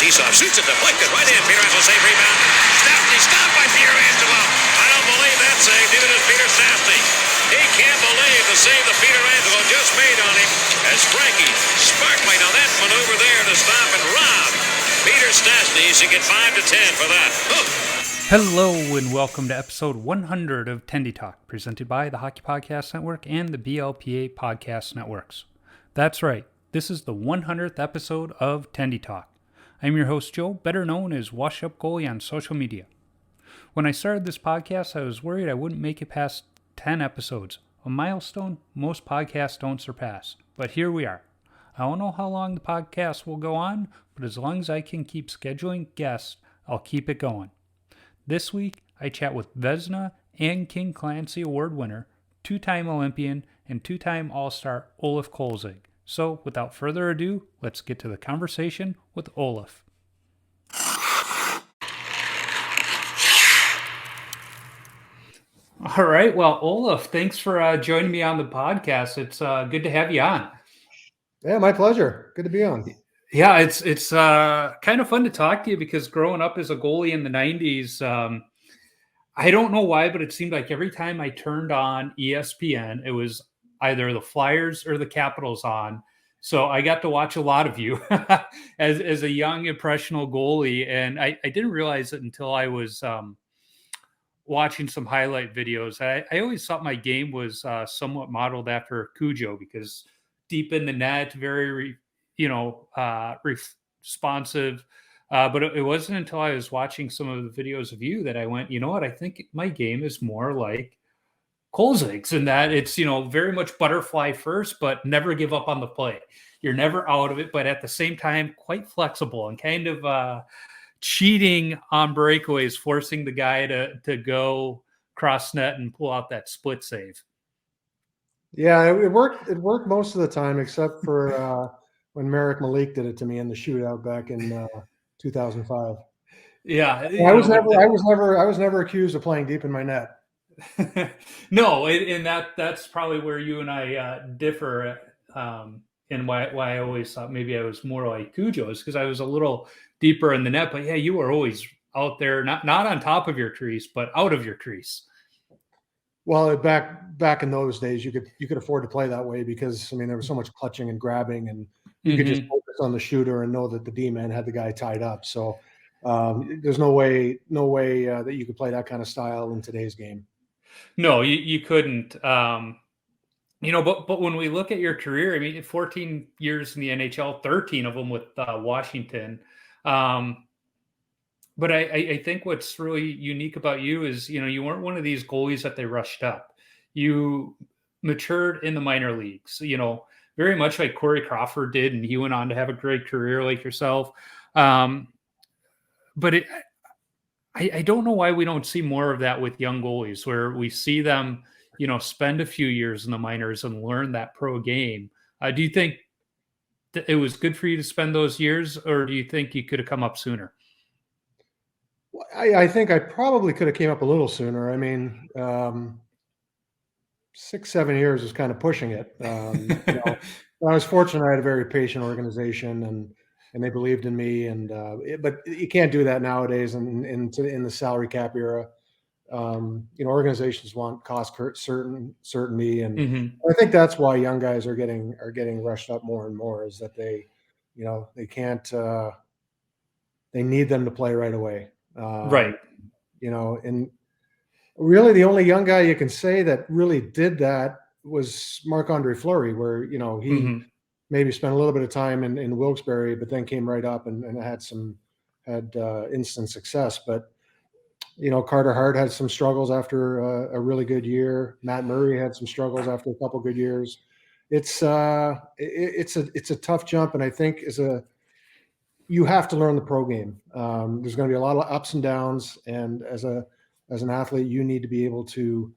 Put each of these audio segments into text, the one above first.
Tisoff shoots it deflected right in. Pietrangelo save rebound. Stopped by Pietrangelo. I don't believe that save. Neither does Peter Stastny. He can't believe the save that Pietrangelo just made on him as Frankie sparkly. Now that maneuver there to stop and rob Peter Stastny. He should get 5 to 10 for that. Hello and welcome to episode 100 of Tendy Talk, presented by the Hockey Podcast Network and the BLPA Podcast Networks. That's right, this is the 100th episode of Tendy Talk. I'm your host Joe, better known as Wash Up Goalie on social media. When I started this podcast, I was worried I wouldn't make it past 10 episodes, a milestone most podcasts don't surpass. But here we are. I don't know how long the podcast will go on, but as long as I can keep scheduling guests, I'll keep it going. This week, I chat with Vezina and King Clancey award winner, two-time Olympian, and two-time All-Star Olaf Kolzig. So, without further ado, let's get to the conversation with Olaf. All right. Well, Olaf, thanks for joining me on the podcast. It's good to have you on. Yeah, my pleasure. Good to be on. Yeah, it's kind of fun to talk to you because growing up as a goalie in the 90s, I don't know why, but it seemed like every time I turned on ESPN, it was either the Flyers or the Capitals on. So I got to watch a lot of you as a young, impressionable goalie. And I didn't realize it until I was watching some highlight videos. I always thought my game was somewhat modeled after Cujo because deep in the net, very responsive. But it wasn't until I was watching some of the videos of you that I went, you know what, I think my game is more like Kolzig's in that it's, very much butterfly first, but never give up on the play. You're never out of it, but at the same time, quite flexible and kind of cheating on breakaways, forcing the guy to go cross net and pull out that split save. Yeah, it worked. It worked most of the time, except for when Merrick Malik did it to me in the shootout back in 2005. Yeah, I was never accused of playing deep in my net. No, and that's probably where you and I differ, and why I always thought maybe I was more like Cujo is because I was a little deeper in the net. But yeah, you were always out there, not on top of your crease, but out of your crease. Well, back in those days, you could afford to play that way because there was so much clutching and grabbing, and you could just focus on the shooter and know that the D-man had the guy tied up. So there's no way that you could play that kind of style in today's game. No, you couldn't. But when we look at your career, 14 years in the NHL, 13 of them with Washington. But I think what's really unique about you is, you weren't one of these goalies that they rushed up. You matured in the minor leagues, very much like Corey Crawford did, and he went on to have a great career like yourself. But I don't know why we don't see more of that with young goalies, where we see them, spend a few years in the minors and learn that pro game. Do you think that it was good for you to spend those years, or do you think you could have come up sooner? I think I probably could have came up a little sooner. 6-7 years is kind of pushing it. I was fortunate. I had a very patient organization, and they believed in me. But you can't do that nowadays in the salary cap era. Organizations want cost certainty, and I think that's why young guys are getting rushed up more and more. Is that they can't. They need them to play right away. Right. And really the only young guy you can say that really did that was Marc-Andre Fleury, where, he maybe spent a little bit of time in Wilkes-Barre, but then came right up and had instant success. But, Carter Hart had some struggles after a really good year. Matt Murray had some struggles after a couple good years. It's a tough jump. And I think you have to learn the pro game. There's going to be a lot of ups and downs, and as an athlete, you need to be able to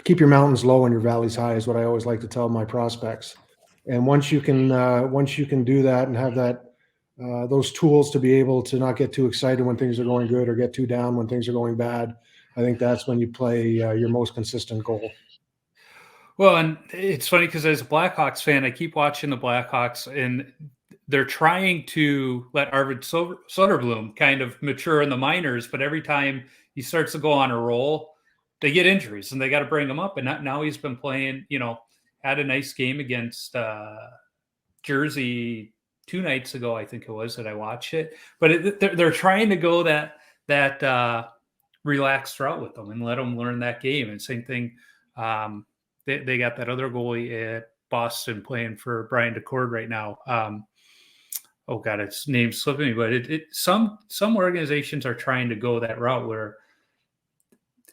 keep your mountains low and your valleys high. Is what I always like to tell my prospects. And once you can do that and have those tools to be able to not get too excited when things are going good or get too down when things are going bad, I think that's when you play your most consistent goal. Well, and it's funny because as a Blackhawks fan, I keep watching the Blackhawks, and they're trying to let Arvid Soderblom kind of mature in the minors, but every time he starts to go on a roll, they get injuries and they got to bring him up. And now he's been playing, had a nice game against Jersey 2 nights ago, I think it was, that I watched it. But they're trying to go that relaxed route with them and let them learn that game. And same thing, they got that other goalie at Boston playing for Brian DeCord right now. Oh God, its name's slipping me, but some organizations are trying to go that route where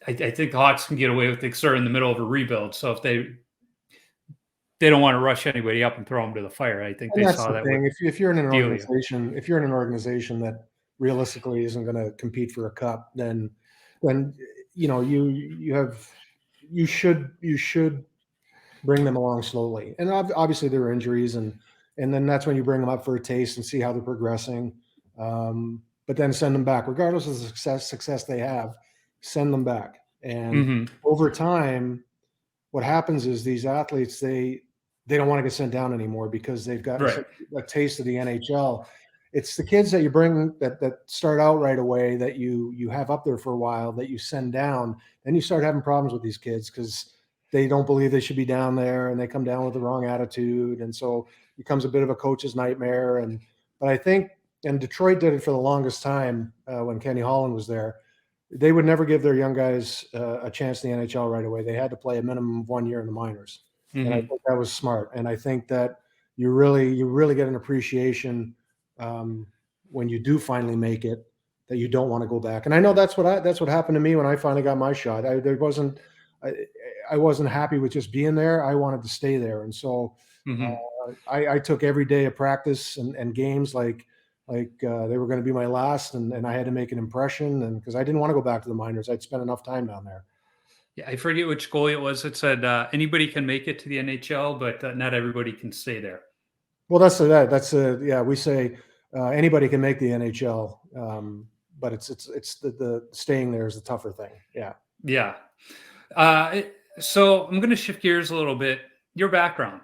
I think the Hawks can get away with it because they're in the middle of a rebuild. So if they don't want to rush anybody up and throw them to the fire, I think they saw that. If you're in an organization that realistically isn't going to compete for a cup, then you should bring them along slowly. And obviously there are injuries, and then that's when you bring them up for a taste and see how they're progressing. But then send them back, regardless of the success they have. Send them back, and over time, what happens is these athletes they don't want to get sent down anymore because they've got a taste of the NHL. It's the kids that you bring that start out right away that you have up there for a while that you send down. Then you start having problems with these kids because they don't believe they should be down there and they come down with the wrong attitude. And so it becomes a bit of a coach's nightmare. But I think, and Detroit did it for the longest time when Kenny Holland was there, they would never give their young guys a chance in the NHL right away. They had to play a minimum of 1 year in the minors. And I think that was smart. And I think that you really get an appreciation when you do finally make it, that you don't want to go back. And I know that's what happened to me when I finally got my shot. I wasn't happy with just being there. I wanted to stay there. And so I took every day of practice and games like they were going to be my last, and I had to make an impression, and because I didn't want to go back to the minors. I'd spent enough time down there. Yeah, I forget which goalie it was. It said anybody can make it to the NHL, but not everybody can stay there. Well, we say anybody can make the NHL, but it's the staying there is the tougher thing. Yeah. Yeah. So I'm going to shift gears a little bit. Your background,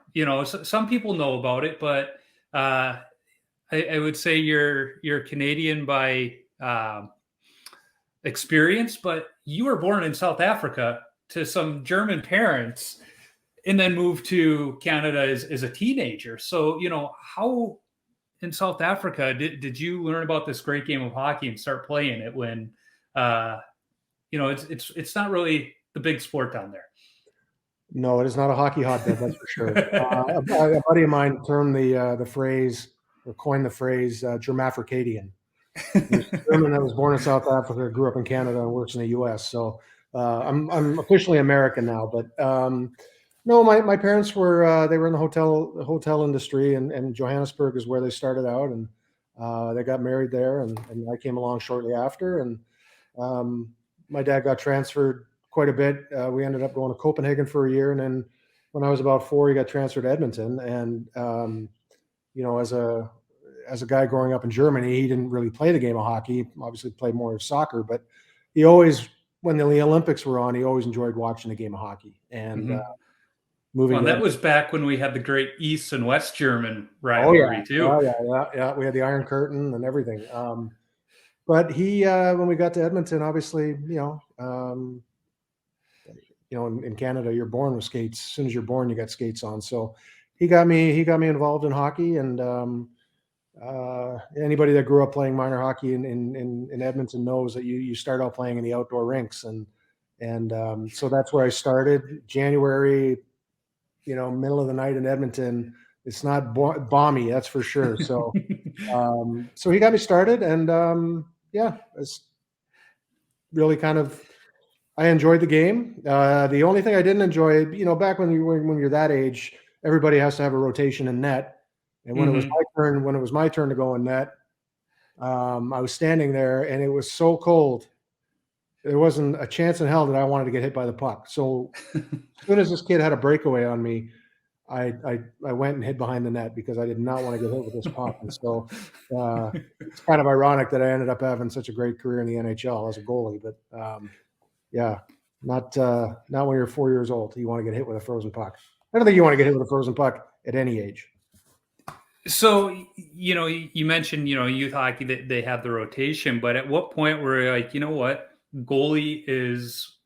some people know about it, but I would say you're Canadian by experience, but you were born in South Africa to some German parents and then moved to Canada as a teenager. So, how in South Africa did you learn about this great game of hockey and start playing it when, it's not really the big sport down there? No, it is not a hockey hotbed, that's for sure. A buddy of mine termed the phrase, or coined the phrase, Germafricadian. He's a German that was born in South Africa, grew up in Canada, and works in the U.S. So I'm officially American now. But no, my parents were they were in the hotel industry, and Johannesburg is where they started out, and they got married there, and I came along shortly after, and my dad got transferred quite a bit. We ended up going to Copenhagen for a year, and then when I was about 4, he got transferred to Edmonton. And as a guy growing up in Germany, he didn't really play the game of hockey. He obviously played more soccer, but he always, when the Olympics were on, he always enjoyed watching the game of hockey. And that was back when we had the great East and West German rivalry too. Oh yeah. We had the Iron Curtain and everything. But he, when we got to Edmonton, obviously, in Canada, you're born with skates. As soon as you're born, you got skates on. So he got me involved in hockey, and anybody that grew up playing minor hockey in Edmonton knows that you start out playing in the outdoor rinks, and so that's where I started. January, middle of the night in Edmonton. It's not balmy, that's for sure. So so he got me started, and it's really kind of. I enjoyed the game. The only thing I didn't enjoy, back when you're that age, everybody has to have a rotation in net. And when it was my turn to go in net, I was standing there, and it was so cold. There wasn't a chance in hell that I wanted to get hit by the puck. So as soon as this kid had a breakaway on me, I went and hid behind the net because I did not want to get hit with this puck. And so it's kind of ironic that I ended up having such a great career in the NHL as a goalie. But yeah, not when you're 4 years old. You want to get hit with a frozen puck. I don't think you want to get hit with a frozen puck at any age. So, you mentioned, youth hockey, that they have the rotation, but at what point were you like, you know what, goalie is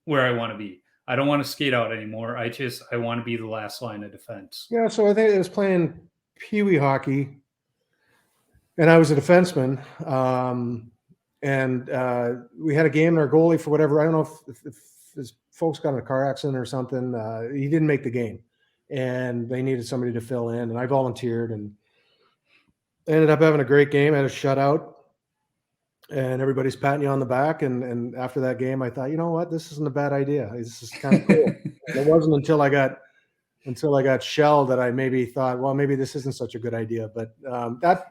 where I want to be. I don't want to skate out anymore. I want to be the last line of defense. Yeah, so I think I was playing Pee Wee hockey, and I was a defenseman. And we had a game, and our goalie, for whatever, I don't know if his folks got in a car accident or something. He didn't make the game, and they needed somebody to fill in, and I volunteered, and ended up having a great game. I had a shutout, and everybody's patting you on the back. And after that game, I thought, you know what, this isn't a bad idea. This is kind of cool. And it wasn't until I got shelled that I maybe thought, well, maybe this isn't such a good idea. But that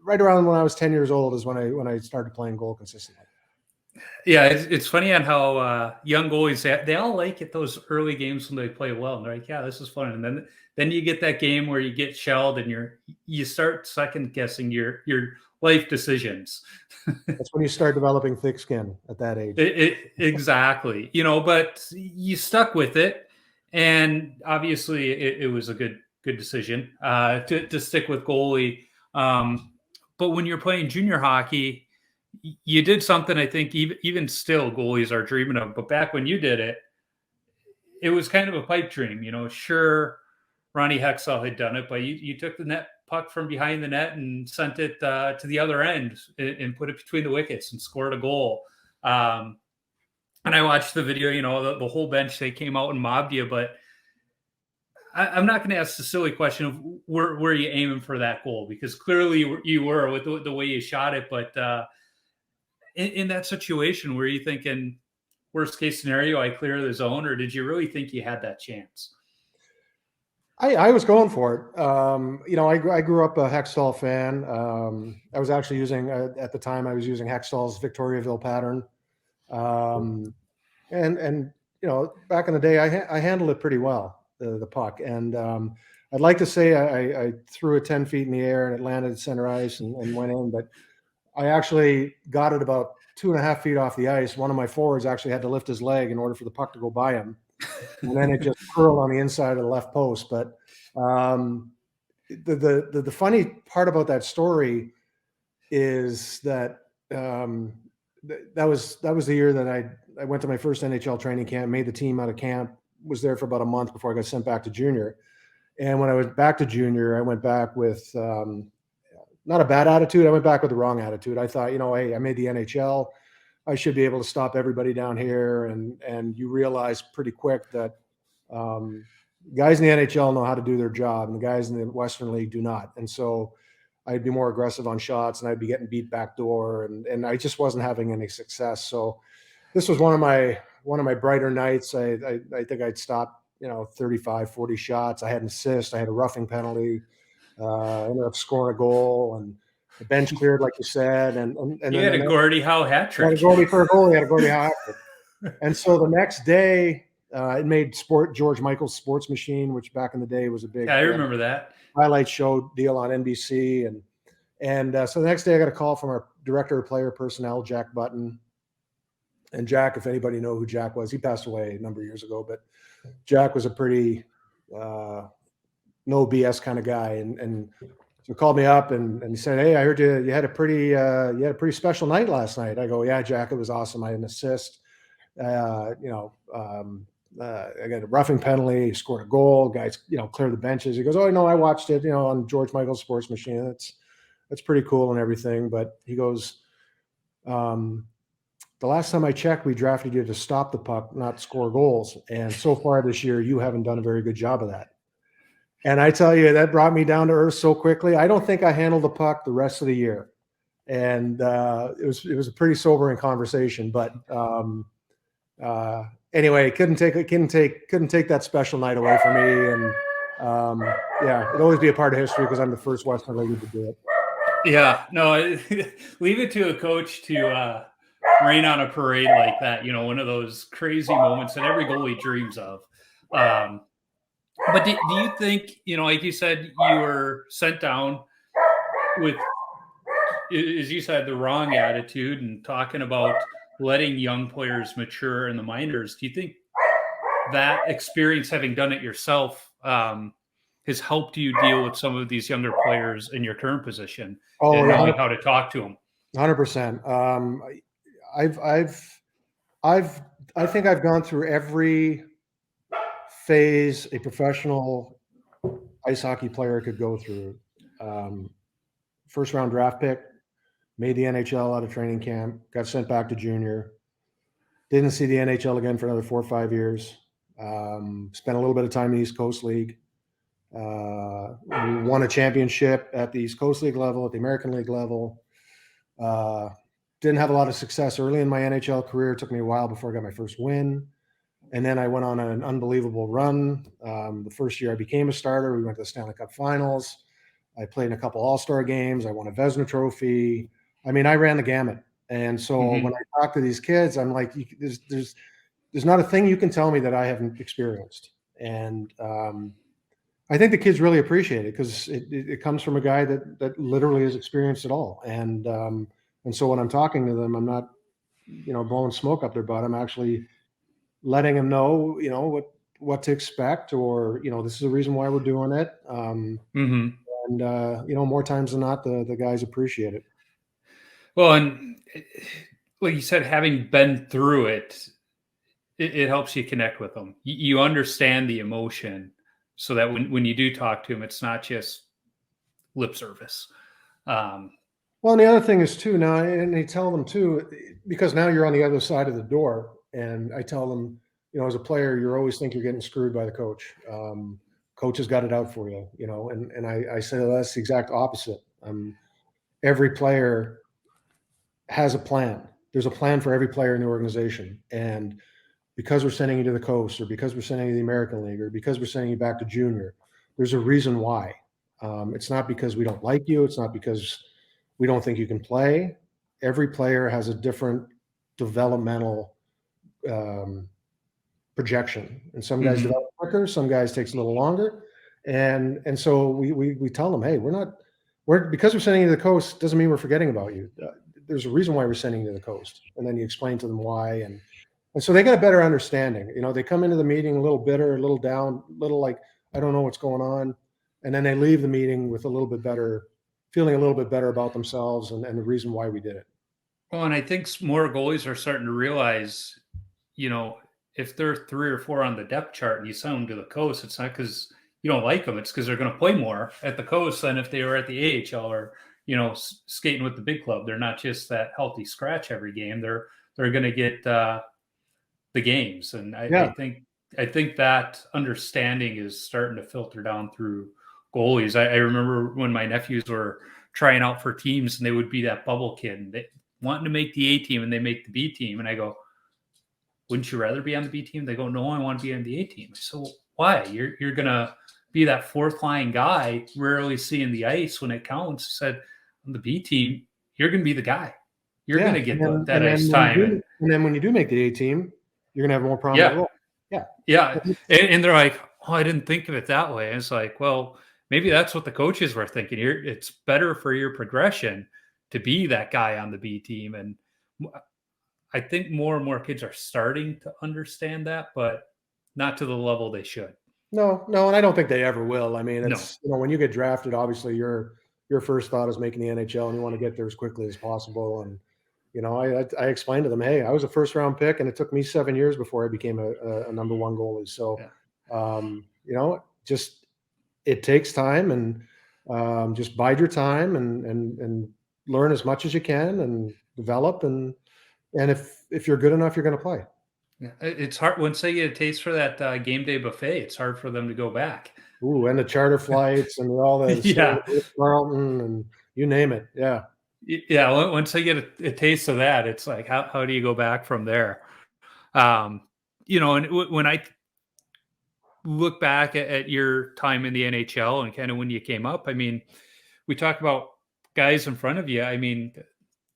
right around when I was 10 years old is when I started playing goal consistently. Yeah, it's funny on how young goalies, they all like it those early games when they play well, and they're like, yeah, this is fun. And then you get that game where you get shelled and you start second guessing your life decisions. That's when you start developing thick skin at that age. Exactly. But you stuck with it, and obviously it was a good decision to stick with goalie. But when you're playing junior hockey, you did something I think even still goalies are dreaming of. But back when you did it, it was kind of a pipe dream. Sure, Ronnie Hexall had done it, but you took the net puck from behind the net and sent it to the other end and put it between the wickets and scored a goal. And I watched the video, the whole bench, they came out and mobbed you, but I'm not going to ask the silly question of were you aiming for that goal, because clearly you were with the way you shot it. But in that situation, were you thinking, worst case scenario, I clear the zone, or did you really think you had that chance? I was going for it. I grew up a Hextall fan. I was actually using, at the time, I was using Hextall's Victoriaville pattern. And back in the day, I handled it pretty well, the puck. And I'd like to say I threw it 10 feet in the air and it landed at center ice and went in, but I actually got it about 2.5 feet off the ice. One of my forwards actually had to lift his leg in order for the puck to go by him. And then it just curled on the inside of the left post. But the funny part about that story is that that was the year that I went to my first NHL training camp, made the team out of camp, was there for about a month before I got sent back to junior. And when I was back to junior, I went back with not a bad attitude. I went back with the wrong attitude. I thought, hey, I made the NHL. I should be able to stop everybody down here. And you realize pretty quick that guys in the NHL know how to do their job, and the guys in the Western League do not. And so I'd be more aggressive on shots, and I'd be getting beat backdoor, and I just wasn't having any success. So this was one of my brighter nights. I think I'd stopped 35, 40 shots. I had an assist. I had a roughing penalty. Ended up scoring a goal, and the bench cleared, like you said. And you had a Gordie Howe hat trick. Had a Gordie for a goalie. Had a Gordie Howe hat trick. And so the next day, it made George Michael's Sports Machine, which back in the day was a big. Yeah, I remember that highlight show deal on NBC, and so the next day I got a call from our director of player personnel, Jack Button. And Jack, if anybody know who Jack was, he passed away a number of years ago, but Jack was a pretty no BS kind of guy, and so he called me up and he said, "Hey, I heard you had a pretty special night last night." I go, "Yeah, Jack, it was awesome. I had an assist. I got a roughing penalty, scored a goal. Guys, cleared the benches." He goes, "Oh no, I watched it, on George Michael's Sports Machine. That's pretty cool and everything." But he goes, "The last time I checked, we drafted you to stop the puck, not score goals. And so far this year, you haven't done a very good job of that." And I tell you, that brought me down to earth so quickly. I don't think I handled the puck the rest of the year. And it was a pretty sobering conversation. But anyway, couldn't take that special night away from me. And it'll always be a part of history because I'm the first Western League to do it. Yeah, no, leave it to a coach to rain on a parade like that. One of those crazy moments that every goalie dreams of. But do you think, like you said, you were sent down with, as you said, the wrong attitude and talking about letting young players mature in the minors? Do you think that experience, having done it yourself, has has helped you deal with some of these younger players in your current position Oh, and yeah, knowing how to talk to them? 100%. I think I've gone through every phase a professional ice hockey player could go through. First round draft pick, made the NHL out of training camp, got sent back to junior, didn't see the NHL again for another 4 or 5 years. Spent a little bit of time in the East Coast League. Won a championship at the East Coast League level, at the American League level. Didn't have a lot of success early in my NHL career. It took me a while before I got my first win. And then I went on an unbelievable run. The first year I became a starter, we went to the Stanley Cup Finals. I played in a couple All-Star games. I won a Vezina trophy. I mean, I ran the gamut. And so when I talk to these kids, I'm like, there's not a thing you can tell me that I haven't experienced. And I think the kids really appreciate it because it comes from a guy that literally has experienced it all. And so when I'm talking to them, I'm not, blowing smoke up their butt. I'm actually letting them know, what to expect, or, this is the reason why we're doing it. And, more times than not, the guys appreciate it. Well, and like you said, having been through it, it helps you connect with them. You understand the emotion so that when you do talk to them, it's not just lip service. Well, and the other thing is too, now, and I tell them too, because now you're on the other side of the door, and I tell them, as a player, you always think you're getting screwed by the coach. Coach has got it out for you, and I say that's the exact opposite. Every player has a plan. There's a plan for every player in the organization. And because we're sending you to the coast, or because we're sending you to the American League, or because we're sending you back to junior, there's a reason why. It's not because we don't like you. It's not because we don't think you can play. Every player has a different developmental projection, and some guys develop quicker, some guys takes a little longer, and so we tell them, hey, because we're sending you to the coast doesn't mean we're forgetting about you. There's a reason why we're sending you to the coast, and then you explain to them why, and so they get a better understanding. They come into the meeting a little bitter, a little down, a little like, I don't know what's going on, and then they leave the meeting with feeling a little bit better about themselves and the reason why we did it. Well, and I think more goalies are starting to realize, if they're 3 or 4 on the depth chart and you send them to the coast, it's not because you don't like them. It's because they're going to play more at the coast than if they were at the AHL or, skating with the big club. They're not just that healthy scratch every game. They're going to get the games. And I think that understanding is starting to filter down through goalies. I remember when my nephews were trying out for teams and they would be that bubble kid and they wanting to make the A team and they make the B team. And I go, wouldn't you rather be on the B team? They go, no, I want to be on the A team. So why? You're going to be that fourth line guy, rarely seeing the ice when it counts. Said on the B team, you're going to be the guy. You're going to get that ice time. And then when you do make the A team, you're going to have a more prominent role. Yeah. And they're like, oh, I didn't think of it that way. And it's like, well, maybe that's what the coaches were thinking. It's better for your progression to be that guy on the B team. And I think more and more kids are starting to understand that, but not to the level they should. No, and I don't think they ever will. I mean, it's when you get drafted, obviously your first thought is making the NHL, and you want to get there as quickly as possible. And I explained to them, hey, I was a first round pick, and it took me 7 years before I became a number one goalie. So, just it takes time, and just bide your time, and learn as much as you can, and develop, and if you're good enough, you're going to play. Yeah, it's hard once they get a taste for that game day buffet. It's hard for them to go back. Ooh, and the charter flights and all the Carlton and you name it. Yeah. Once they get a taste of that, it's like how do you go back from there? And when I look back at your time in the NHL and kind of when you came up, I mean, we talk about guys in front of you. I mean,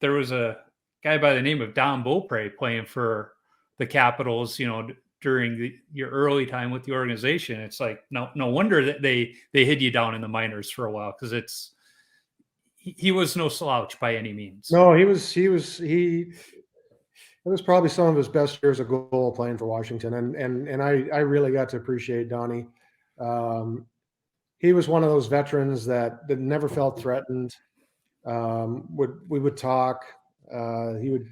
there was a guy by the name of Don Beaupre playing for the Capitals, during your early time with the organization. It's like, no wonder that they hid you down in the minors for a while, because he was no slouch by any means. No, it was probably some of his best years of goal playing for Washington. And I really got to appreciate Donnie. he was one of those veterans that never felt threatened. We would talk. He would,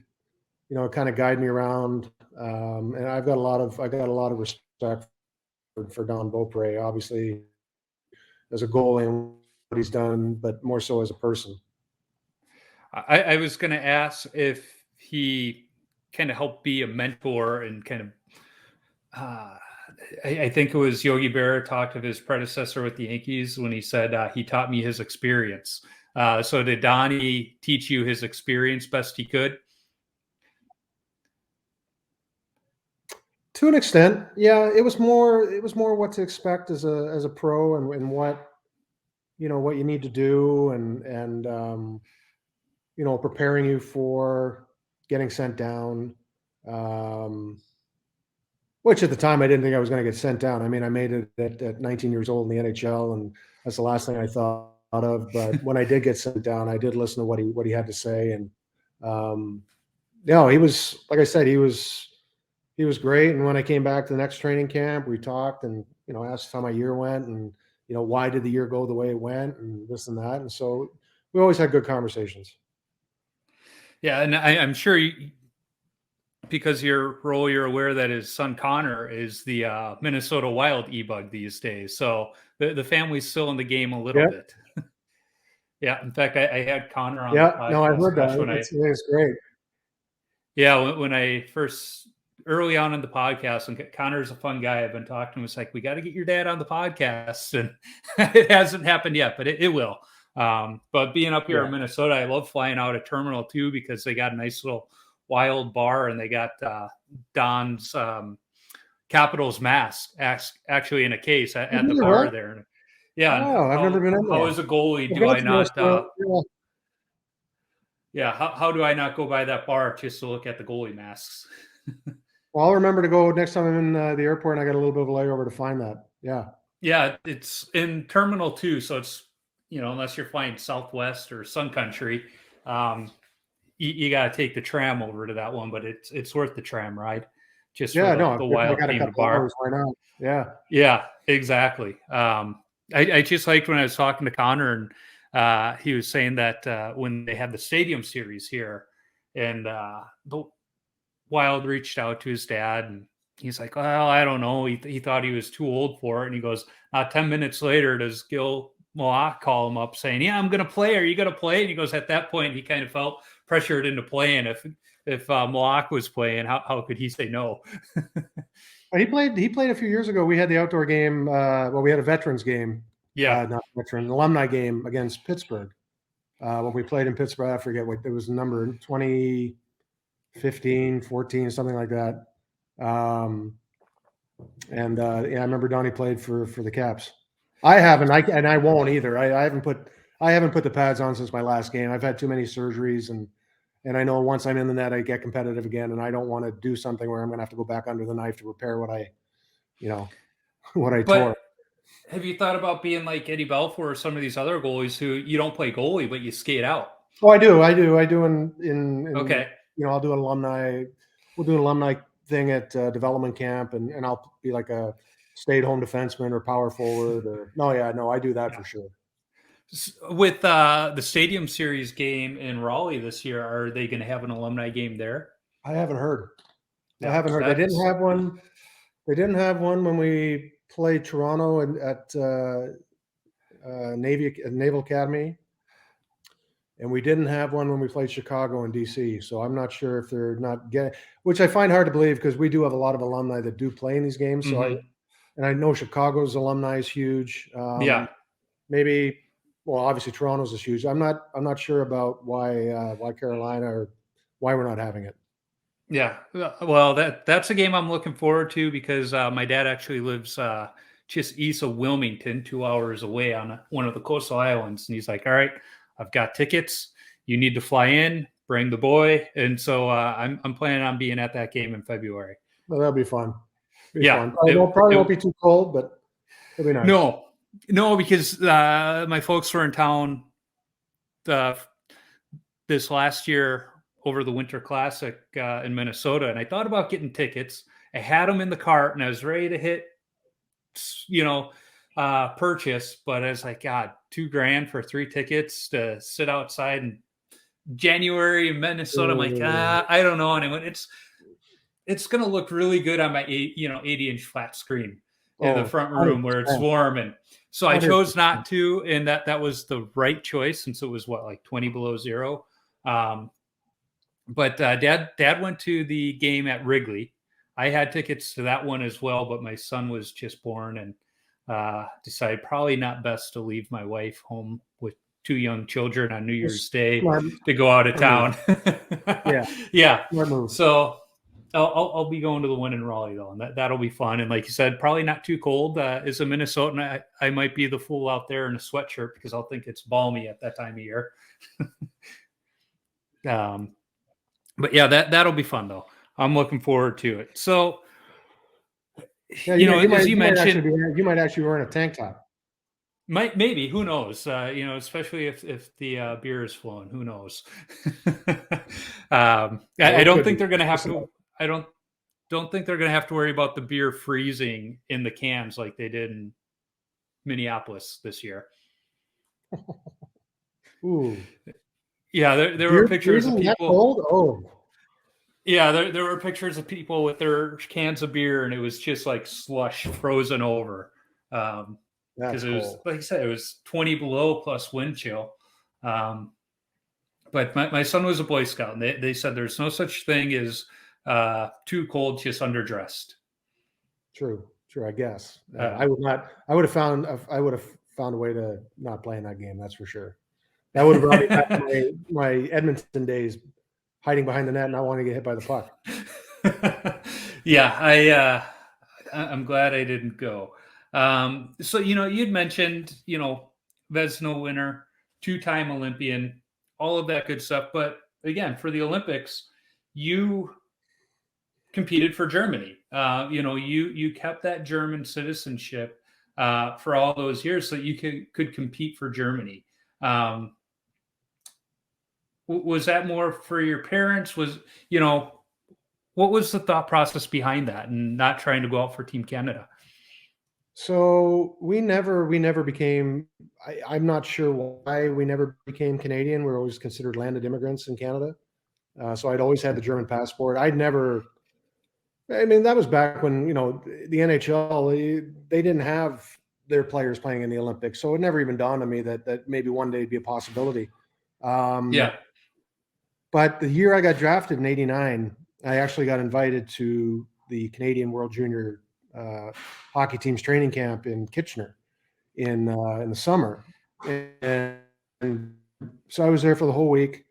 kind of guide me around. And I got a lot of respect for Don Beaupre, obviously as a goalie and what he's done, but more so as a person. I was going to ask if he kind of helped be a mentor and kind of, I think it was Yogi Berra talked of his predecessor with the Yankees when he said he taught me his experience. So did Donnie teach you his experience best he could? To an extent, yeah. It was more what to expect as a pro and what what you need to do and preparing you for getting sent down. Which at the time I didn't think I was going to get sent down. I mean, I made it at 19 years old in the NHL, and that's the last thing I thought of. But when I did get sent down, I did listen to what he had to say, and he was, like I said, he was great. And when I came back to the next training camp, we talked and asked how my year went, and why did the year go the way it went, and this and that. And so we always had good conversations. Yeah, and I'm sure because your role, you're aware that his son Connor is the Minnesota Wild e-bug these days. So the family's still in the game a little bit. Yeah, in fact, I had Connor on the podcast. No, I heard that. It's great. Yeah, when I first early on in the podcast, and Connor's a fun guy. I've been talking to him. It's like, we got to get your dad on the podcast, and it hasn't happened yet, but it will. But being up here in Minnesota, I love flying out of Terminal 2 because they got a nice little Wild bar, and they got Don's Capitals mask actually in a case at the bar there. Yeah. Oh, I've never been in there. How as a goalie do I not? How do I not go by that bar just to look at the goalie masks? Well, I'll remember to go next time I'm in the airport, and I got a little bit of a layover to find that. Yeah. Yeah, it's in Terminal 2, so it's unless you're flying Southwest or Sun Country, you got to take the tram over to that one, but it's worth the tram ride. Just for the Wild themed bar. Hours, why not? Yeah, exactly. I just liked when I was talking to Connor, and he was saying that when they had the Stadium Series here, and the Wild reached out to his dad, and he's like, well, I don't know. He thought he was too old for it, and he goes, 10 minutes later, does Gil Moak call him up saying, yeah, I'm going to play. Are you going to play? And he goes, at that point, he kind of felt pressured into playing. If Moak was playing, how could he say no? He played a few years ago. We had the outdoor game. We had a veterans game. Yeah, not veteran, alumni game against Pittsburgh. When we played in Pittsburgh, I forget what it was, the number 2015, 14, something like that. I remember Donnie played for the Caps. I haven't, and I won't either. I haven't put the pads on since my last game. I've had too many surgeries, and I know once I'm in the net, I get competitive again, and I don't want to do something where I'm going to have to go back under the knife to repair what I tore. Have you thought about being like Eddie Belfour or some of these other goalies who you don't play goalie, but you skate out? Oh, I do. In okay. I'll do an alumni. We'll do an alumni thing at development camp, and I'll be like a stay-at-home defenseman or power forward. I do that for sure. With the Stadium Series game in Raleigh this year, are they going to have an alumni game there? I haven't heard. They didn't have one. They didn't have one when we played Toronto at Naval Academy, and we didn't have one when we played Chicago and DC. So I'm not sure if they're not getting, which I find hard to believe because we do have a lot of alumni that do play in these games. So I know Chicago's alumni is huge. Maybe. Well, obviously Toronto's is huge. I'm not sure about why Carolina or why we're not having it. Yeah, well, that's a game I'm looking forward to because my dad actually lives just east of Wilmington, 2 hours away on one of the coastal islands, and he's like, "All right, I've got tickets. You need to fly in, bring the boy," and so I'm planning on being at that game in February. Well, that'll be fun. Fun. It won't be too cold, but it'll be nice. No, because my folks were in town this last year over the Winter Classic in Minnesota, and I thought about getting tickets. I had them in the cart, and I was ready to hit, purchase, but I was like, God, $2,000 for 3 tickets to sit outside in January in Minnesota. I'm like, I don't know anyone. It's going to look really good on my 80-inch flat screen in the front room where it's warm. And so I chose not to, and that was the right choice since it was like 20 below zero. But dad went to the game at Wrigley. I had tickets to that one as well, but my son was just born and decided probably not best to leave my wife home with 2 young children on New Year's Day to go out of town. Yeah. So I'll be going to the one in Raleigh though, and that'll be fun. And like you said, probably not too cold. As a Minnesotan, I might be the fool out there in a sweatshirt because I'll think it's balmy at that time of year. But yeah, that'll be fun though. I'm looking forward to it. So, as you mentioned, you might actually be wearing a tank top. Maybe, who knows? Especially if the beer is flowing, who knows? I don't think they're going to have to. I don't think they're going to have to worry about the beer freezing in the cans like they did in Minneapolis this year. Ooh. Yeah, there were pictures of people. Cold? Oh. Yeah, there were pictures of people with their cans of beer, and it was just like slush frozen over. Because it was, like I said, it was 20 below plus wind chill. But my son was a Boy Scout, and they said there's no such thing as too cold, just underdressed. True. I guess I would have found a way to not play in that game. That's for sure. That would have brought me back to my Edmonton days, hiding behind the net and not wanting to get hit by the puck. Yeah, I'm glad I didn't go. So, you'd mentioned, Vezina winner, 2-time Olympian, all of that good stuff. But again, for the Olympics, you competed for Germany. You kept that German citizenship for all those years so you could compete for Germany. Was that more for your parents? What was the thought process behind that and not trying to go out for Team Canada? So we never became, I'm not sure why we never became Canadian. We're always considered landed immigrants in Canada. So I'd always had the German passport. That was back when, the NHL, they didn't have their players playing in the Olympics. So it never even dawned on me that maybe one day it'd be a possibility. But the year I got drafted in '89, I actually got invited to the Canadian World Junior hockey team's training camp in Kitchener in the summer, and so I was there for the whole week.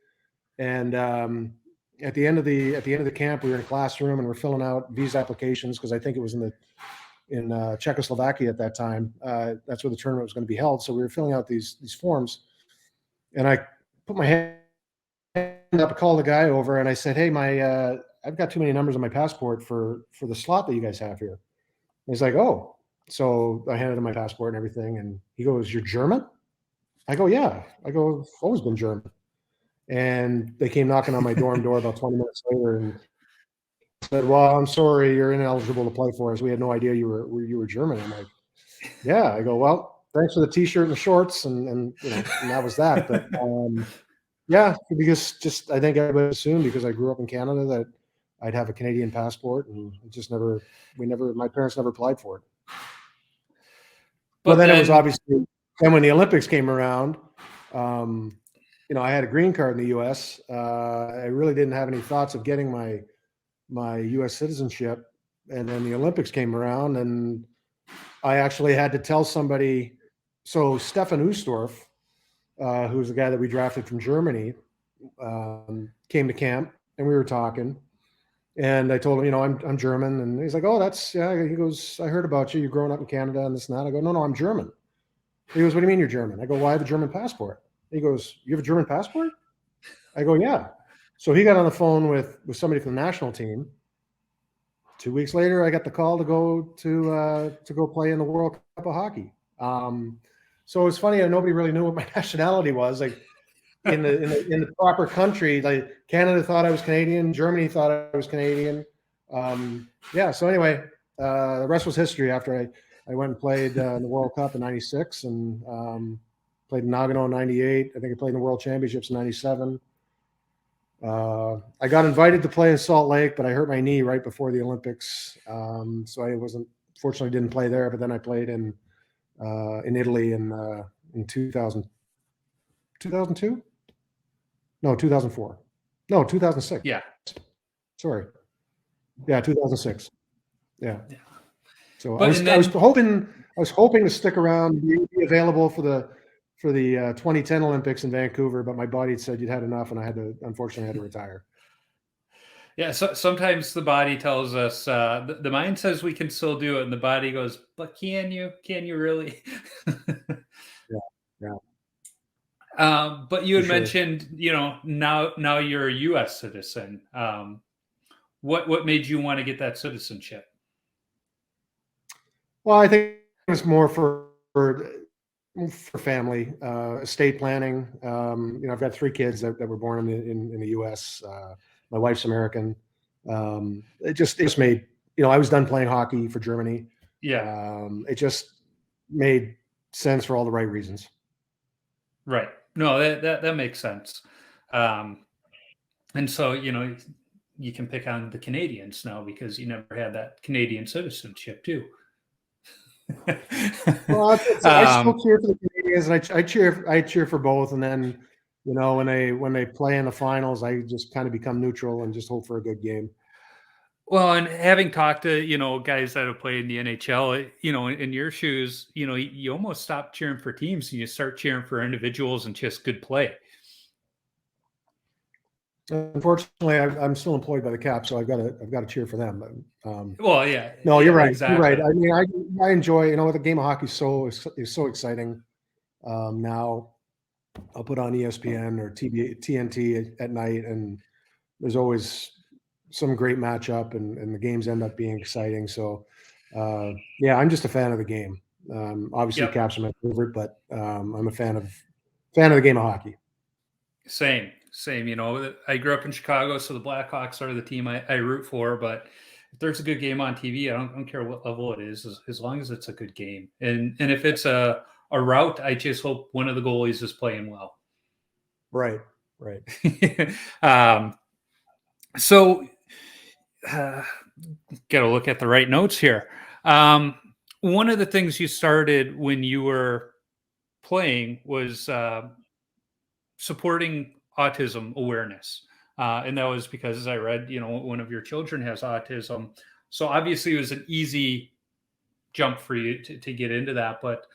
And at the end of the camp, we were in a classroom and we're filling out visa applications because I think it was in Czechoslovakia at that time. That's where the tournament was going to be held. So we were filling out these forms, and I put my hand up, called the guy over, and I said, "Hey, I've got too many numbers on my passport for the slot that you guys have here." And he's like, "Oh." So I handed him my passport and everything, and he goes, "You're German?" I go, "Yeah." I go, "I've always been German." And they came knocking on my dorm door about 20 minutes later and said, "Well, I'm sorry, you're ineligible to play for us. We had no idea you were German." I'm like, "Yeah." I go, "Well, thanks for the T-shirt and the shorts," and that was that. But yeah, because I think everybody assumed because I grew up in Canada that I'd have a Canadian passport, and my parents never applied for it. But then it was obviously, then when the Olympics came around, I had a green card in the U.S. I really didn't have any thoughts of getting my U.S. citizenship, and then the Olympics came around, and I actually had to tell somebody. So Stefan Ustorf, who's the guy that we drafted from Germany, came to camp, and we were talking. And I told him, I'm German. And he's like, "Oh, he goes, I heard about you. You're growing up in Canada and this and that." I go, No, I'm German. He goes, "What do you mean you're German?" I go, "Well, I have a German passport." He goes, "You have a German passport?" I go, "Yeah." So he got on the phone with somebody from the national team. 2 weeks later, I got the call to go play in the World Cup of Hockey. So it was funny. Nobody really knew what my nationality was. Like, in the proper country, like Canada thought I was Canadian, Germany thought I was Canadian. So anyway, the rest was history. After I went and played in the World Cup in '96 and played in Nagano in '98. I think I played in the World Championships in '97. I got invited to play in Salt Lake, but I hurt my knee right before the Olympics. So I fortunately didn't play there, but then I played in Italy in 2002? No, 2004. No, 2006. Yeah. Sorry. Yeah, 2006. Yeah. So But I was hoping to stick around, be available for the 2010 Olympics in Vancouver, but my body said you'd had enough, and unfortunately had to retire. Yeah, so sometimes the body tells us, the mind says we can still do it, and the body goes, but can you? Can you really? Yeah. But you had For sure. mentioned, now you're a U.S. citizen. What made you want to get that citizenship? Well, I think it's more for family, estate planning. I've got 3 kids that were born in the U.S. My wife's American. It just made, I was done playing hockey for Germany. Yeah. It just made sense for all the right reasons. Right. No, that makes sense. And so, you can pick on the Canadians now because you never had that Canadian citizenship too. Well, I still cheer for the Canadians, and I cheer for both. And then, when they play in the finals, I just kind of become neutral and just hope for a good game. Well, and having talked to, guys that have played in the NHL, in your shoes, you almost stop cheering for teams and you start cheering for individuals and just good play. Unfortunately, I'm still employed by the Cap, so I've got to cheer for them. Well, yeah. No, yeah, you're right. Exactly. You're right. I mean, I enjoy. The game of hockey is so exciting. Now, I'll put on ESPN or TNT at night, and there's always some great matchup, and the games end up being exciting. So, yeah, I'm just a fan of the game. Obviously, Yep. Caps are my favorite, but I'm a fan of the game of hockey. Same. I grew up in Chicago, so the Blackhawks are the team I root for. But if there's a good game on TV, I don't care what level it is, as long as it's a good game. And if it's a rout, I just hope one of the goalies is playing well. Right. So, got to look at the right notes here. One of the things you started when you were playing was supporting autism awareness. And that was because, as I read, one of your children has autism. So obviously it was an easy jump for you to get into that. But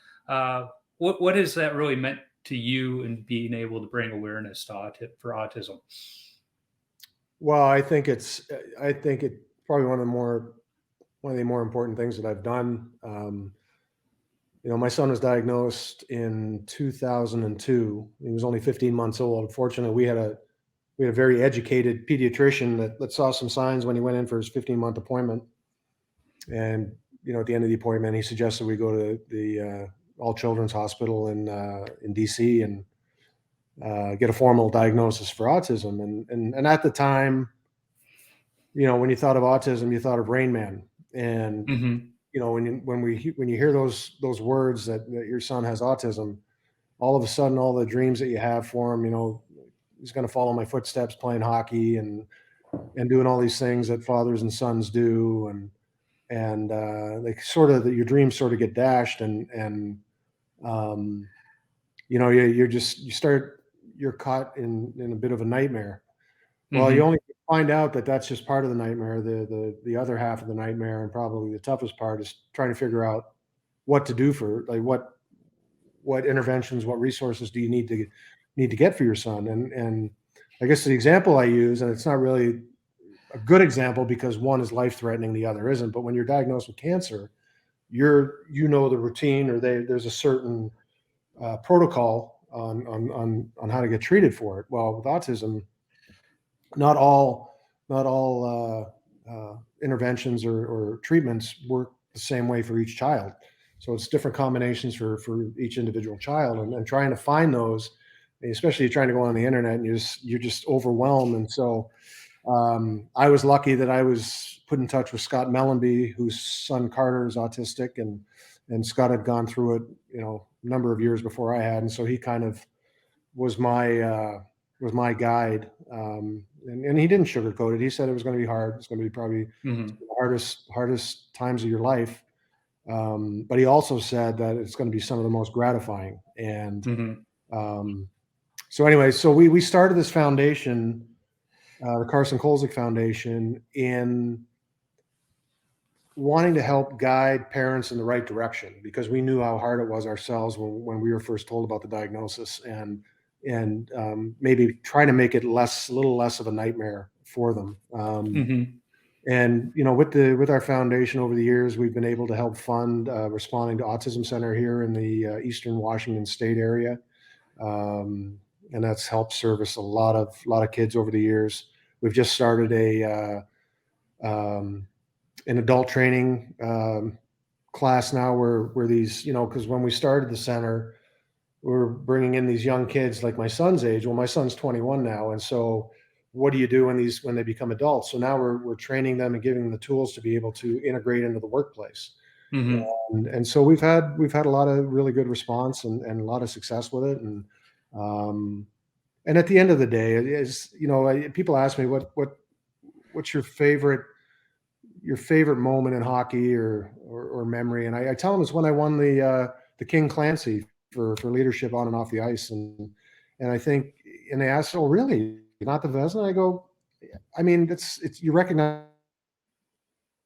what has that really meant to you in being able to bring awareness for autism? Well, I think it's probably one of the more important things that I've done. My son was diagnosed in 2002. He was only 15 months old. Unfortunately, we had a very educated pediatrician that saw some signs when he went in for his 15-month appointment. And, at the end of the appointment, he suggested we go to the All Children's Hospital in DC and get a formal diagnosis for autism. And at the time, when you thought of autism, you thought of Rain Man. And, Mm-hmm. When you hear those words that your son has autism, all of a sudden, all the dreams that you have for him, he's going to follow my footsteps playing hockey and doing all these things that fathers and sons do. And your dreams sort of get dashed and you're caught in a bit of a nightmare. Well, you only find out that that's just part of the nightmare. The other half of the nightmare, and probably the toughest part, is trying to figure out what to do for, like, what interventions, what resources do you need to get for your son. And I guess the example I use, and it's not really a good example because one is life-threatening, the other isn't. But when you're diagnosed with cancer, the routine, or there's a certain protocol on how to get treated for it. Well, with autism, not all interventions or treatments work the same way for each child. So it's different combinations for each individual child, and trying to find those, especially trying to go on the internet, and you're just overwhelmed. And so I was lucky that I was put in touch with Scott Mellenby, whose son Carter is autistic, and and Scott had gone through it, a number of years before I had, and so he kind of was my guide. And he didn't sugarcoat it. He said it was going to be hard. It's going to be probably the hardest times of your life. But he also said that it's going to be some of the most gratifying. And so anyway, so we started this foundation, the Carson Kolzig Foundation, in wanting to help guide parents in the right direction, because we knew how hard it was ourselves when we were first told about the diagnosis, and maybe trying to make it a little less of a nightmare for them. And with our foundation over the years, we've been able to help fund Responding to Autism Center here in the Eastern Washington State area, and that's helped service a lot of kids over the years. We've just started an adult training class now, where these, because when we started the center, we're bringing in these young kids like my son's age. Well, my son's 21 now, and so what do you do when they become adults? So now we're training them and giving them the tools to be able to integrate into the workplace. And so we've had a lot of really good response and a lot of success with it. And at the end of the day, is, people ask me what's your favorite moment in hockey or memory, and I tell them it's when I won the King Clancey for leadership on and off the ice, and I think, and they ask, "Oh, really? Not the Vezina?" I go, I mean, it's you recognize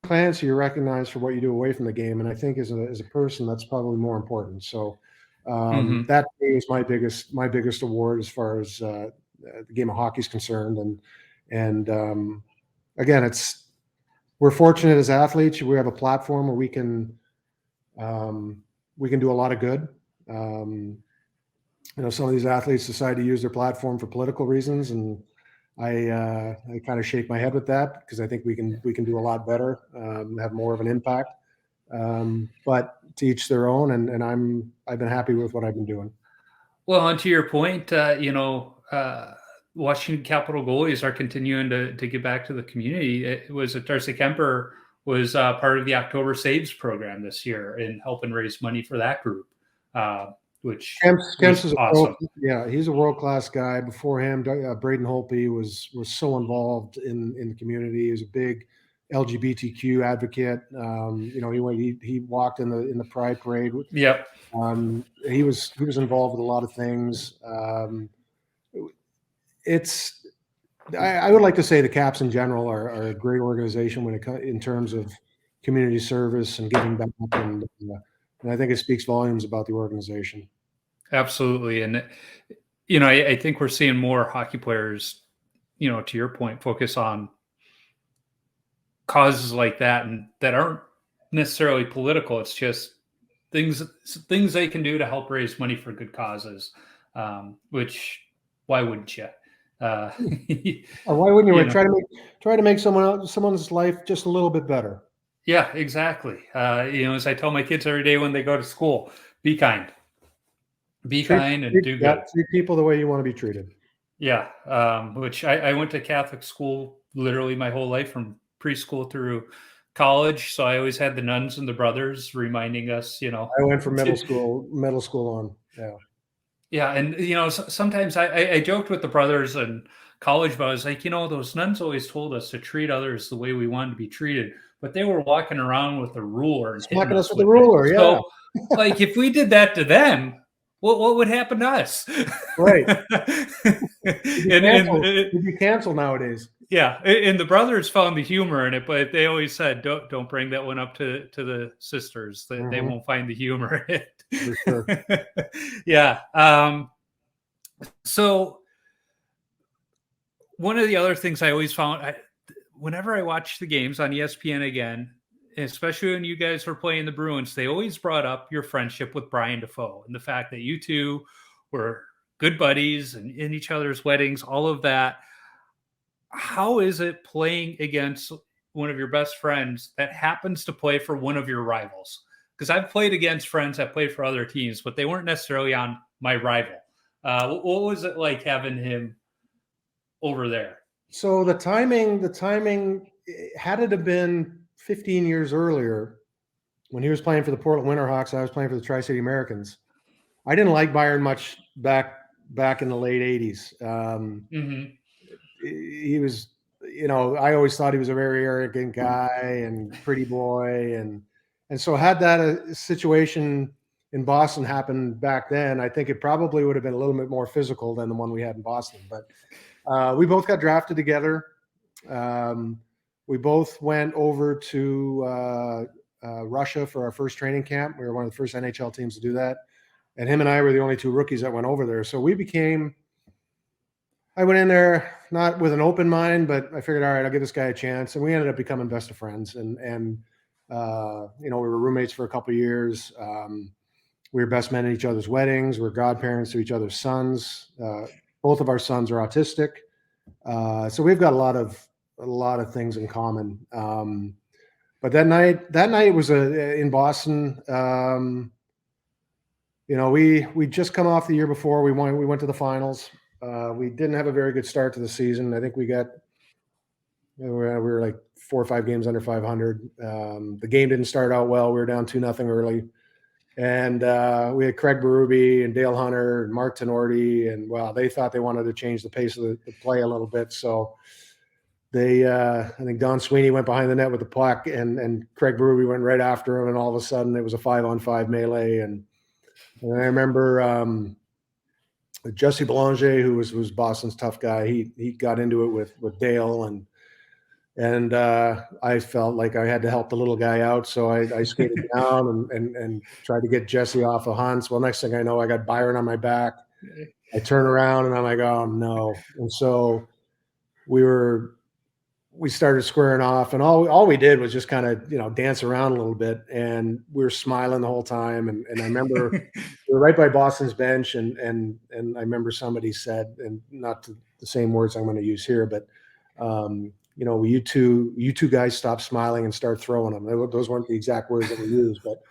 Clancy, you're recognized for what you do away from the game, and I think as a person, that's probably more important. So that is my biggest award as far as the game of hockey is concerned, and again, we're fortunate as athletes. We have a platform where we can do a lot of good. Some of these athletes decide to use their platform for political reasons, and I kind of shake my head with that, because I think we can do a lot better, have more of an impact. But to each their own, and I've been happy with what I've been doing. Well, and to your point, Washington Capital goalies are continuing to give back to the community. It was Darcy Kemper was part of the October Saves program this year in helping raise money for that group, which Kemp's is awesome. He's a world-class guy. Before him, Braden Holtby was so involved in the community. He was a big LGBTQ advocate. He walked in the Pride Parade. Yep. He was involved with a lot of things. I would like to say the Caps in general are a great organization in terms of community service and giving back, and I think it speaks volumes about the organization. Absolutely. And, I think we're seeing more hockey players, to your point, focus on causes like that, and that aren't necessarily political. It's just things they can do to help raise money for good causes, which, why wouldn't you? Why wouldn't you? Try to make someone's life just a little bit better. Yeah, exactly. As I tell my kids every day when they go to school, be kind. Be kind and do good. Treat people the way you want to be treated. Yeah, which I went to Catholic school literally my whole life, from preschool through college. So I always had the nuns and the brothers reminding us, I went from middle school on. Yeah. Yeah, and sometimes I joked with the brothers in college, but I was like, those nuns always told us to treat others the way we wanted to be treated, but they were walking around with a ruler and smacking us with the ruler. Yeah. So, like, if we did that to them, what would happen to us? Right. You'd be canceled nowadays. Yeah, and the brothers found the humor in it, but they always said, "Don't bring that one up to the sisters. They won't find the humor in it." For sure. Yeah. So one of the other things I always found, whenever I watch the games on ESPN again, especially when you guys were playing the Bruins, they always brought up your friendship with Brian Defoe and the fact that you two were good buddies and in each other's weddings, all of that. How is it playing against one of your best friends that happens to play for one of your rivals? Because I've played against friends that played for other teams, but they weren't necessarily on my rival. What was it like having him over there? So the timing, had it have been 15 years earlier, when he was playing for the Portland Winterhawks, I was playing for the Tri-City Americans. I didn't like Byron much back in the late 80s. He was, I always thought he was a very arrogant guy and pretty boy. And so had that situation in Boston happened back then, I think it probably would have been a little bit more physical than the one we had in Boston. But we both got drafted together. We both went over to Russia for our first training camp. We were one of the first NHL teams to do that. And him and I were the only 2 rookies that went over there. So I went in there not with an open mind, but I figured, all right, I'll give this guy a chance. And we ended up becoming best of friends. And we were roommates for a couple of years. We were best men at each other's weddings. We're godparents to each other's sons. Both of our sons are autistic. So we've got a lot of things in common. But that night was in Boston. We just come off the year before. We went to the finals. We didn't have a very good start to the season. I think we were like 4 or 5 games under 500. The game didn't start out well. We were down 2-0 early. And we had Craig Berube and Dale Hunter and Mark Tenorti. And, they thought they wanted to change the pace of the play a little bit. So I think Don Sweeney went behind the net with the puck, and Craig Berube went right after him. And all of a sudden it was a 5-on-5 melee. And I remember Jesse Belanger, who was Boston's tough guy, he got into it with Dale, and I felt like I had to help the little guy out, so I skated down and tried to get Jesse off of Hans. Well, next thing I know, I got Byron on my back. I turn around and I'm like, oh no! And so we started squaring off, and all we did was just kind of dance around a little bit, and we were smiling the whole time. And I remember we were right by Boston's bench, and I remember somebody said, and not the same words I'm going to use here, but you two guys stop smiling and start throwing them. Those weren't the exact words that we used, but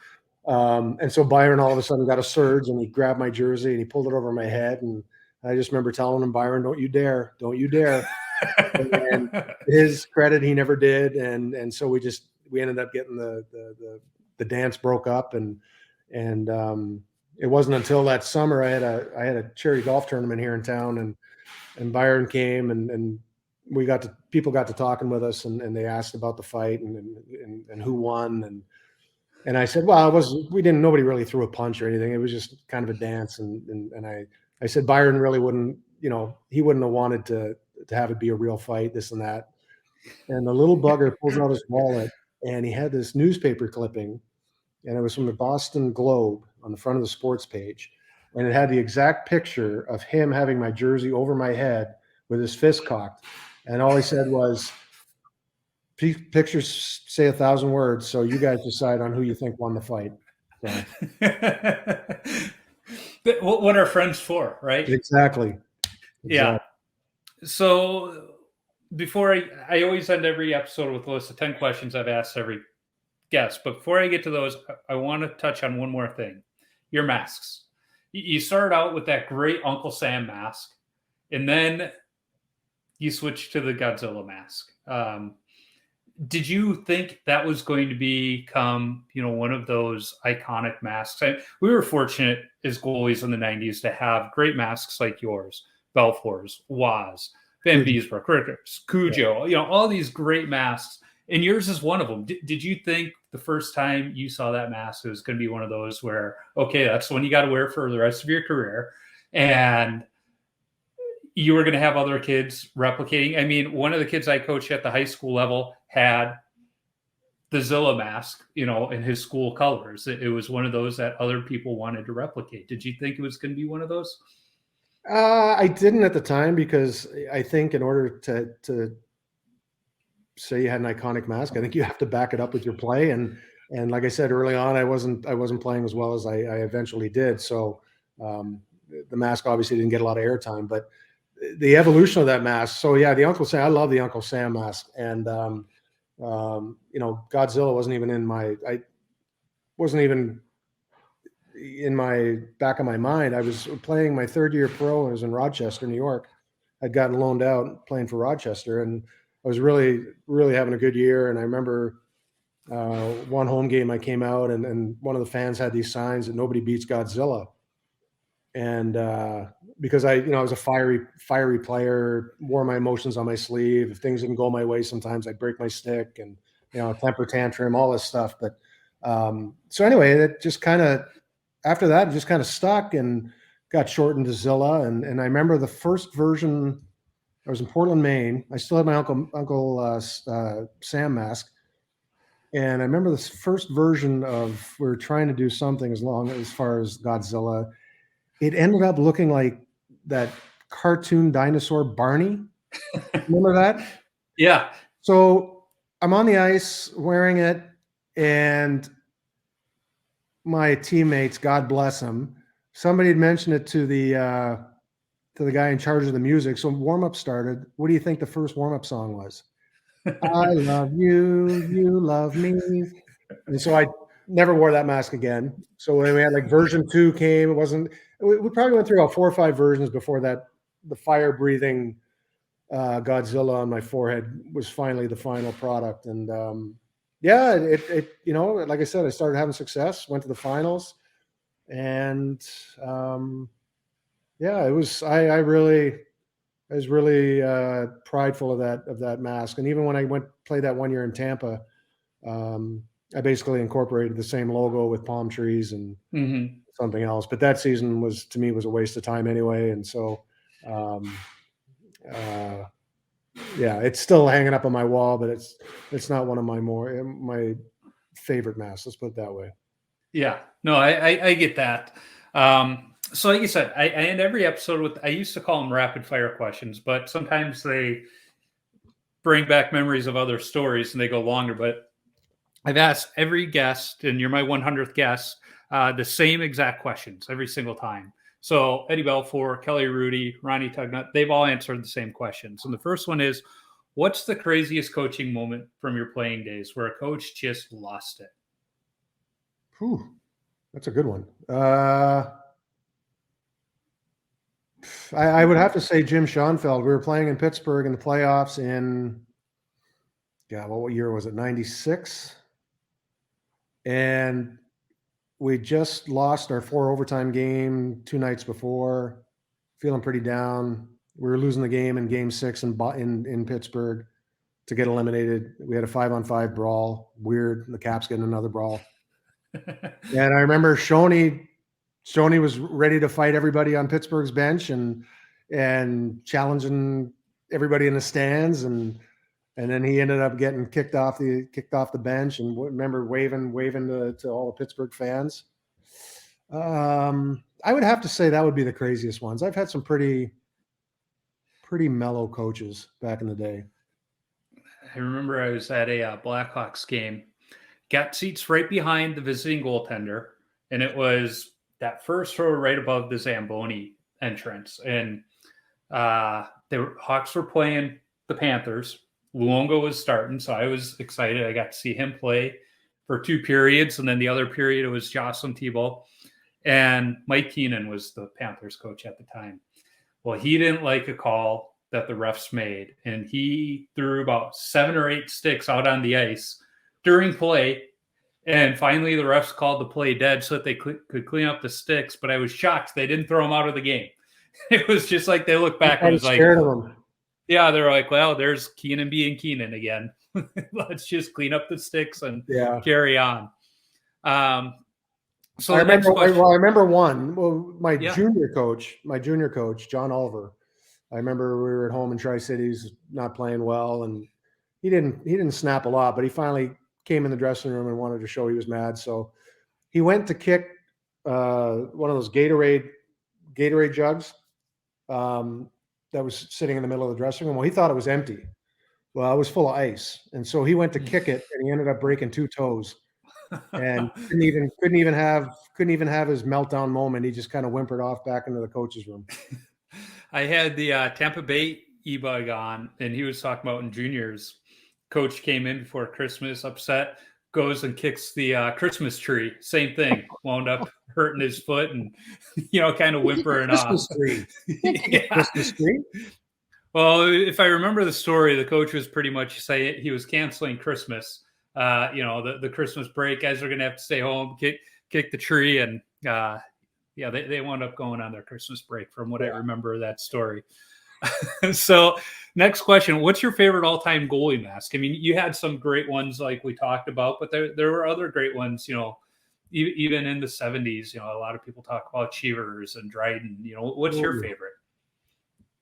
and so Byron all of a sudden got a surge, and he grabbed my jersey and he pulled it over my head, and I just remember telling him, Byron, don't you dare. And his credit, he never did. And so we ended up getting the dance broke up, and it wasn't until that summer I had a charity golf tournament here in town, and Byron came, and people got to talking with us, and they asked about the fight and who won, and I said, well, nobody really threw a punch or anything. It was just kind of a dance, and I said Byron really wouldn't, he wouldn't have wanted to have it be a real fight, this and that. And the little bugger pulls out his wallet, and he had this newspaper clipping, and it was from the Boston Globe on the front of the sports page. And it had the exact picture of him having my jersey over my head with his fist cocked. And all he said was, pictures say 1,000 words, so you guys decide on who you think won the fight. So. What are friends for, right? Exactly. Yeah. So before I always end every episode with a list of 10 questions I've asked every guest. But before I get to those, I want to touch on one more thing. Your masks. You started out with that great Uncle Sam mask, and then you switched to the Godzilla mask. Did you think that was going to become, one of those iconic masks? We were fortunate as goalies in the 90s to have great masks like yours, Belfour's, Waz, Van Beesbrook, Rickers, Cujo, all these great masks. And yours is one of them. Did you think the first time you saw that mask, it was going to be one of those where, okay, that's the one you got to wear for the rest of your career, and you were going to have other kids replicating? I mean, one of the kids I coached at the high school level had the Zilla mask, in his school colors. It was one of those that other people wanted to replicate. Did you think it was going to be one of those? I didn't at the time, because I think in order to say you had an iconic mask, I think you have to back it up with your play. And like I said early on, I wasn't playing as well as I eventually did. So the mask obviously didn't get a lot of airtime, but the evolution of that mask. So yeah, the Uncle Sam, I love the Uncle Sam mask. And Godzilla wasn't even in my back of my mind. I was playing my third year pro. I was in Rochester, New York. I'd gotten loaned out playing for Rochester, and I was really, really having a good year. And I remember one home game I came out and one of the fans had these signs that nobody beats Godzilla. And because I was a fiery player, wore my emotions on my sleeve. If things didn't go my way, sometimes I'd break my stick and, temper tantrum, all this stuff. But so anyway, that just kind of, after that, it just kind of stuck and got shortened to Zilla. And I remember the first version, I was in Portland, Maine. I still had my Uncle Sam mask. And I remember this first version of, we were trying to do something as far as Godzilla. It ended up looking like that cartoon dinosaur Barney. Remember that? Yeah. So I'm on the ice wearing it, and my teammates, God bless them, somebody had mentioned it to the guy in charge of the music. So warm-up started. What do you think the first warm-up song was? I love you, you love me. And so I never wore that mask again. So when we had like version 2 came, we probably went through about 4 or 5 versions before that. The fire breathing Godzilla on my forehead was finally the final product. And it like I said, I started having success, went to the finals, and it was, I was really prideful of that mask. And even when I played that 1 year in Tampa, I basically incorporated the same logo with palm trees and something else. But that season was a waste of time anyway. And so, it's still hanging up on my wall, but it's not one of my favorite masks. Let's put it that way. Yeah, no, I get that. So like you said, I end every episode I used to call them rapid fire questions, but sometimes they bring back memories of other stories and they go longer. But I've asked every guest, and you're my 100th guest, the same exact questions every single time. So Eddie Belfour, Kelly Rudy, Ronnie Tugnut, they've all answered the same questions. And the first one is, what's the craziest coaching moment from your playing days where a coach just lost it? Whew, that's a good one. I would have to say Jim Schoenfeld. We were playing in Pittsburgh in the playoffs what year was it? 96. And we just lost our 4 overtime game 2 nights before, feeling pretty down. We were losing the game in game 6 in Pittsburgh to get eliminated. We had a 5-on-5 brawl. Weird. The Caps getting another brawl. And I remember Shoney was ready to fight everybody on Pittsburgh's bench and challenging everybody in the stands, and then he ended up getting kicked off the bench, and remember waving to all the Pittsburgh fans. I would have to say that would be the craziest ones. I've had some pretty mellow coaches back in the day. I remember I was at a Blackhawks game, got seats right behind the visiting goaltender, and it was that first row right above the Zamboni entrance. And Hawks were playing the Panthers. Luongo was starting, so I was excited. I got to see him play for 2 periods, and then the other period it was Jocelyn Thibault. And Mike Keenan was the Panthers coach at the time. Well, he didn't like a call that the refs made, and he threw about 7 or 8 sticks out on the ice during play. And finally, the refs called the play dead so that they could clean up the sticks. But I was shocked they didn't throw him out of the game. It was just like they looked back and it was like, yeah, they're like, well, there's Keenan being Keenan again. Let's just clean up the sticks and carry on. So I remember one. Well, my junior coach, John Oliver. I remember we were at home in Tri-Cities, not playing well, and he didn't snap a lot, but he finally came in the dressing room and wanted to show he was mad. So he went to kick one of those Gatorade jugs that was sitting in the middle of the dressing room. Well, he thought it was empty. Well, it was full of ice, and so he went to kick it, and he ended up breaking 2 toes, and couldn't even have his meltdown moment. He just kind of whimpered off back into the coach's room. I had the Tampa Bay e-bug on, and he was talking about in juniors. Coach came in before Christmas, upset, goes and kicks the Christmas tree. Same thing. Wound up hurting his foot and, kind of whimpering off. Christmas tree. Christmas tree. Well, if I remember the story, the coach was pretty much saying he was canceling Christmas the Christmas break, guys are going to have to stay home, kick the tree. And they wound up going on their Christmas break from what I remember of that story. So next question, what's your favorite all-time goalie mask? I mean, you had some great ones like we talked about, but there were other great ones, even in the 70s, a lot of people talk about Cheevers and Dryden. What's your favorite?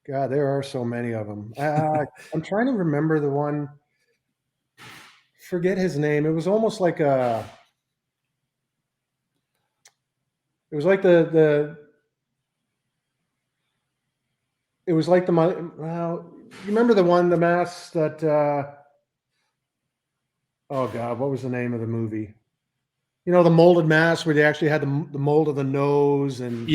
God, there are so many of them. I'm trying to remember the one. Forget his name. It was almost like it was like it was like well, you remember the mask that, oh God, what was the name of the movie? The molded mask where they actually had the mold of the nose and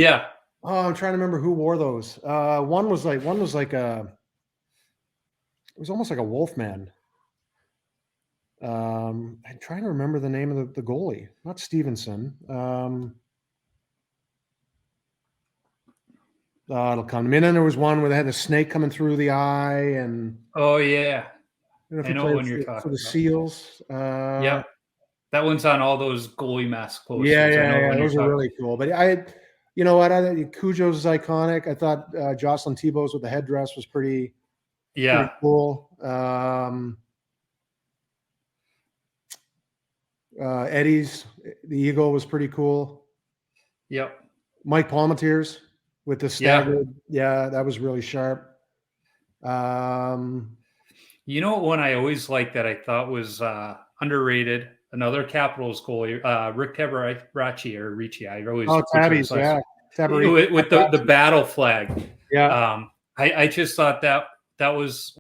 Oh, I'm trying to remember who wore those. One was like it was almost like a Wolfman. I'm trying to remember the name of the goalie, not Stevenson. It'll come to me. And then there was one where they had the snake coming through the eye, and oh yeah, I know when you're talking for the Seals. Yep, that one's on all those goalie mask posters. Yeah, those are really cool. But you know what? Cujo's is iconic. I thought Jocelyn Thibault's with the headdress was pretty cool. Eddie's, the Eagle, was pretty cool. Yep. Mike Palmateer's with the staggered. Yeah, that was really sharp. One I always liked that I thought was underrated, another Capitals goalie, Rick Tabaracci or Ricci. I always Tabby's, with the battle flag. Yeah. I just thought that was